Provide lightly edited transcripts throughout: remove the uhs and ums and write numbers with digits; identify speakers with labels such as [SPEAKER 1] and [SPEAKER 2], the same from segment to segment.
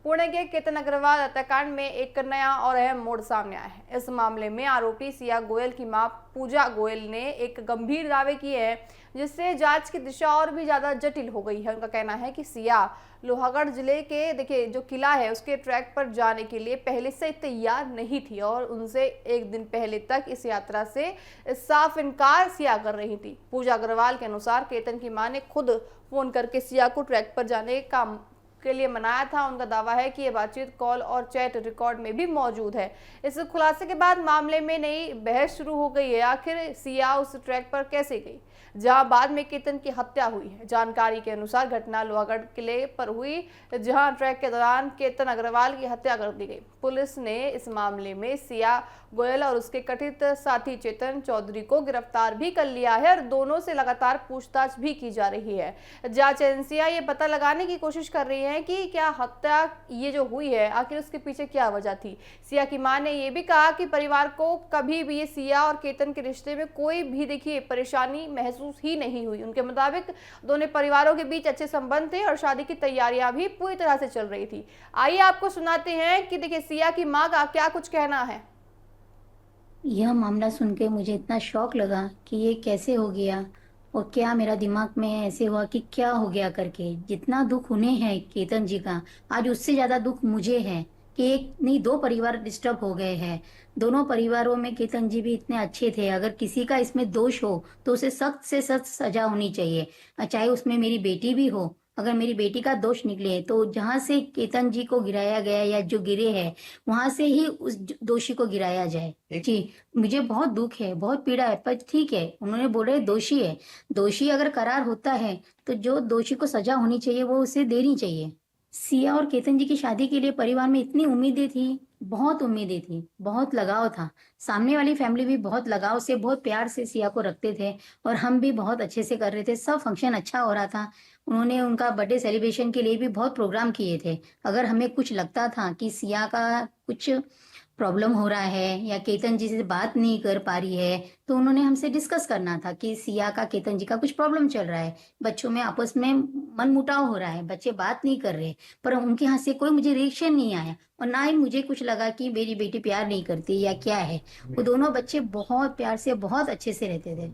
[SPEAKER 1] पुणे के केतन अग्रवाल हत्याकांड में एक नया और अहम मोड़ सामने आया है। इस मामले में आरोपी सिया गोयल की मां पूजा गोयल ने एक गंभीर दावे किए हैं, जिससे जांच की दिशा और भी ज्यादा जटिल हो गई है। उनका कहना है कि सिया लोहागढ़ जिले के देखिए जो किला है उसके ट्रैक पर जाने के लिए पहले से तैयार नहीं थी और उनसे एक दिन पहले तक इस यात्रा से साफ इनकार सिया कर रही थी। पूजा अग्रवाल के अनुसार केतन की मां ने खुद फोन करके सिया को ट्रैक पर जाने का के लिए मनाया था। उनका दावा है कि ये बातचीत कॉल और चैट रिकॉर्ड में भी मौजूद है। इस खुलासे के बाद मामले में नई बहस शुरू हो गई है। आखिर सिया उस ट्रैक पर कैसे गई जहां बाद में केतन की हत्या हुई है। जानकारी के अनुसार घटना लोहागढ़ किले पर हुई, जहां ट्रैक के दौरान केतन अग्रवाल की हत्या कर दी गई। पुलिस ने इस मामले में सिया गोयल और उसके कथित साथी चेतन चौधरी को गिरफ्तार भी कर लिया है और दोनों से लगातार पूछताछ भी की जा रही है। जांच एजेंसियां ये पता लगाने की कोशिश कर रही हैं कि क्या हत्या ये जो हुई है आखिर उसके पीछे क्या वजह थी। सिया की मां ने यह भी कहा कि परिवार को कभी भी ये सिया और केतन के रिश्ते में कोई भी देखिए परेशानी महसूस ही नहीं हुई। उनके मुताबिक दोनों परिवारों के बीच अच्छे संबंध थे और शादी की तैयारियां भी पूरी तरह से चल रही थी। आइए आपको सुनाते हैं कि देखिए सिया की मां का क्या कुछ कहना है।
[SPEAKER 2] यह मामला सुन के मुझे इतना शौक लगा कि ये कैसे हो गया और क्या मेरा दिमाग में ऐसे हुआ कि क्या हो गया करके। जितना दुख उन्हें है केतन जी का, आज उससे ज्यादा दुख मुझे है कि एक नहीं दो परिवार डिस्टर्ब हो गए हैं। दोनों परिवारों में केतन जी भी इतने अच्छे थे। अगर किसी का इसमें दोष हो तो उसे सख्त से सख्त सजा होनी चाहिए, चाहे उसमें मेरी बेटी भी हो। अगर मेरी बेटी का दोष निकले तो जहां से केतन जी को गिराया गया या जो गिरे हैं वहां से ही उस दोषी को गिराया जाए। जी, मुझे बहुत दुख है, बहुत पीड़ा है, पर ठीक है, उन्होंने बोले दोषी है। दोषी अगर करार होता है तो जो दोषी को सजा होनी चाहिए वो उसे देनी चाहिए। सिया और केतन जी की शादी के लिए परिवार में इतनी उम्मीदें थी, बहुत उम्मीदें थी, बहुत लगाव था। सामने वाली फैमिली भी बहुत लगाव से, बहुत प्यार से सिया को रखते थे और हम भी बहुत अच्छे से कर रहे थे। सब फंक्शन अच्छा हो रहा था। उन्होंने उनका बर्थडे सेलिब्रेशन के लिए भी बहुत प्रोग्राम किए थे। अगर हमें कुछ लगता था कि सिया का कुछ प्रॉब्लम हो रहा है या केतन जी से बात नहीं कर पा रही है तो उन्होंने हमसे डिस्कस करना था कि सिया का केतन जी का कुछ प्रॉब्लम चल रहा है, बच्चों में आपस में मनमुटाव हो रहा है, बच्चे बात नहीं कर रहे। पर उनके यहाँ से कोई मुझे रिएक्शन नहीं आया और ना ही मुझे कुछ लगा कि मेरी बेटी प्यार नहीं करती या क्या है। वो दोनों बच्चे बहुत प्यार से, बहुत अच्छे से रहते थे।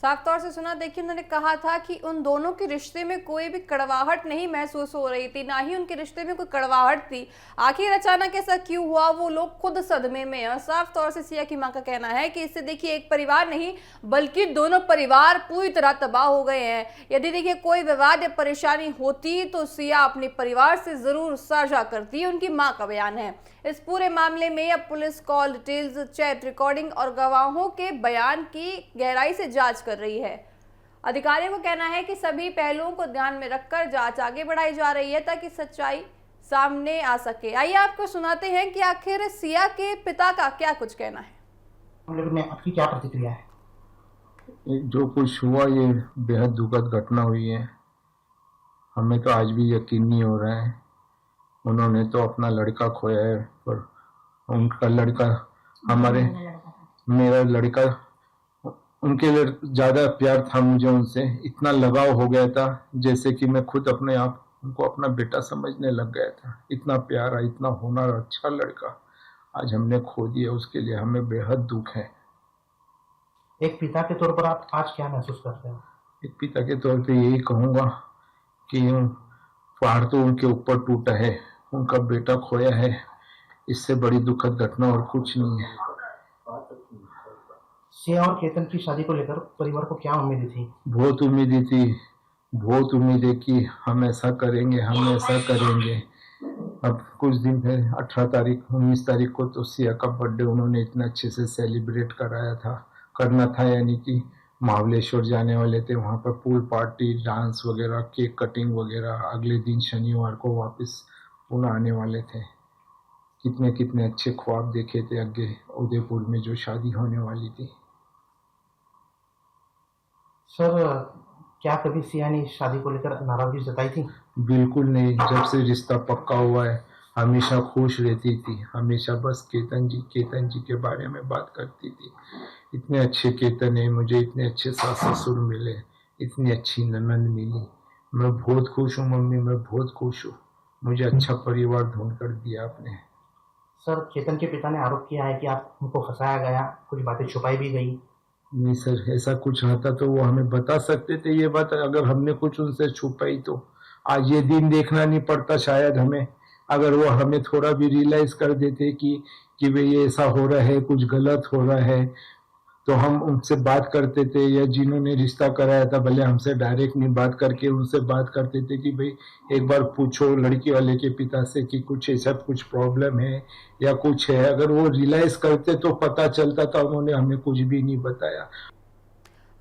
[SPEAKER 1] साफ तौर से सुना। देखिए उन्होंने कहा था कि उन दोनों के रिश्ते में कोई भी कड़वाहट नहीं महसूस हो रही थी, ना ही उनके रिश्ते में कोई कड़वाहट थी। आखिर अचानक ऐसा क्यों हुआ, वो लोग खुद सदमे में है। साफ तौर से सिया की मां का कहना है कि इससे देखिए एक परिवार नहीं बल्कि दोनों परिवार पूरी तरह तबाह हो गए हैं। यदि देखिए कोई विवाद या परेशानी होती तो सिया अपने परिवार से जरूर साझा करती, उनकी मां का बयान है। इस पूरे मामले में अब police call details, chat recording और गवाहों के बयान की गहराई से जांच कर रही है। अधिकारियों का कहना है कि सभी पहलुओं को ध्यान में रखकर जांच आगे बढ़ाई जा रही है ताकि सच्चाई सामने आ सके। आइए आपको सुनाते हैं कि आखिर सिया के पिता का क्या कुछ कहना है।
[SPEAKER 3] मामले में आपकी क्या प्रतिक्रिया है?
[SPEAKER 4] जो कुछ हुआ ये बेहद दुखद घटना हुई है। हमें तो आज भी यकीन नहीं हो रहा है। उन्होंने तो अपना लड़का खोया है, पर उनका लड़का हमारे मेरा लड़का उनके लिए ज्यादा प्यार था। मुझे उनसे इतना लगाव हो गया था जैसे कि मैं खुद अपने आप उनको अपना बेटा समझने लग गया था। इतना प्यारा, इतना होनहार, अच्छा लड़का आज हमने खो दिया। उसके लिए हमें बेहद दुख है।
[SPEAKER 3] एक पिता के तौर पर आप आज क्या महसूस करते हैं?
[SPEAKER 4] एक पिता के तौर पे यही कहूँगा कि पहाड़ तो उनके ऊपर टूटा है, उनका बेटा खोया है। इससे बड़ी दुखद घटना और कुछ नहीं है।
[SPEAKER 3] सिया और केतन की शादी को लेकर परिवार को क्या उम्मीदें थी?
[SPEAKER 4] बहुत उम्मीदें थी, बहुत उम्मीदें कि हम ऐसा करेंगे, हम ऐसा करेंगे। अब कुछ दिन पहले 18 तारीख 19 तारीख को तो सिया का बर्थडे उन्होंने इतने अच्छे से सेलिब्रेट कराया था, करना था। यानी कि महाबलेश्वर जाने वाले थे, वहाँ पर पूल पार्टी, डांस वगैरह, केक कटिंग वगैरह। अगले दिन शनिवार को वापस पुणे आने वाले थे। कितने कितने अच्छे ख्वाब देखे थे आगे उदयपुर में जो शादी होने वाली थी।
[SPEAKER 3] सर, क्या कभी सिया ने इस शादी को लेकर नाराजगी जताई थी?
[SPEAKER 4] बिल्कुल नहीं। जब से रिश्ता पक्का हुआ है हमेशा खुश रहती थी, हमेशा बस केतन जी के बारे में बात करती थी। इतने अच्छे केतन है, मुझे इतने अच्छे सास ससुर मिले, इतनी अच्छी ननद मिली। मैं बहुत खुश हूँ मम्मी, मैं बहुत खुश हूँ। मुझे अच्छा परिवार ढूंढ कर दिया आपने।
[SPEAKER 3] सर, चेतन के पिता ने आरोप किया है कि आप उनको फंसाया गया, कुछ बातें छुपाई भी गई।
[SPEAKER 4] नहीं सर, ऐसा कुछ आता तो वो हमें बता सकते थे ये बात, अगर हमने कुछ उनसे छुपाई तो आज ये दिन देखना नहीं पड़ता शायद हमें। अगर वो हमें थोड़ा भी रियलाइज कर देते कि भाई ये ऐसा हो रहा है, कुछ गलत हो रहा है, तो हम उनसे बात करते थे, या जिन्होंने रिश्ता कराया था भले हमसे डायरेक्ट नहीं बात करके उनसे बात करते थे कि भाई एक बार पूछो लड़की वाले के पिता से कि कुछ ऐसा कुछ प्रॉब्लम है या कुछ है। अगर वो रियलाइज करते तो पता चलता था, उन्होंने हमें कुछ भी नहीं बताया।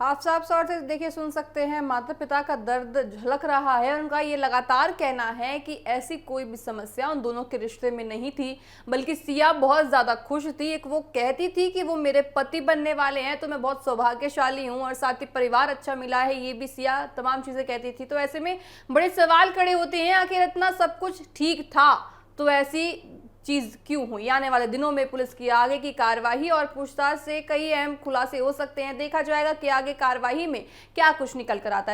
[SPEAKER 1] आप साफ तौर से देखिए सुन सकते हैं, माता पिता का दर्द झलक रहा है। उनका ये लगातार कहना है कि ऐसी कोई भी समस्या उन दोनों के रिश्ते में नहीं थी, बल्कि सिया बहुत ज़्यादा खुश थी। एक वो कहती थी कि वो मेरे पति बनने वाले हैं तो मैं बहुत सौभाग्यशाली हूँ, और साथ ही परिवार अच्छा मिला है, ये भी सिया तमाम चीज़ें कहती थी। तो ऐसे में बड़े सवाल खड़े होते हैं, आखिर इतना सब कुछ ठीक था तो ऐसी चीज़ क्यों हुई। आने वाले दिनों में पुलिस की आगे की कार्रवाई और पूछताछ से कई अहम खुलासे हो सकते हैं। देखा जाएगा कि आगे कार्रवाई में क्या कुछ निकल कर आता है।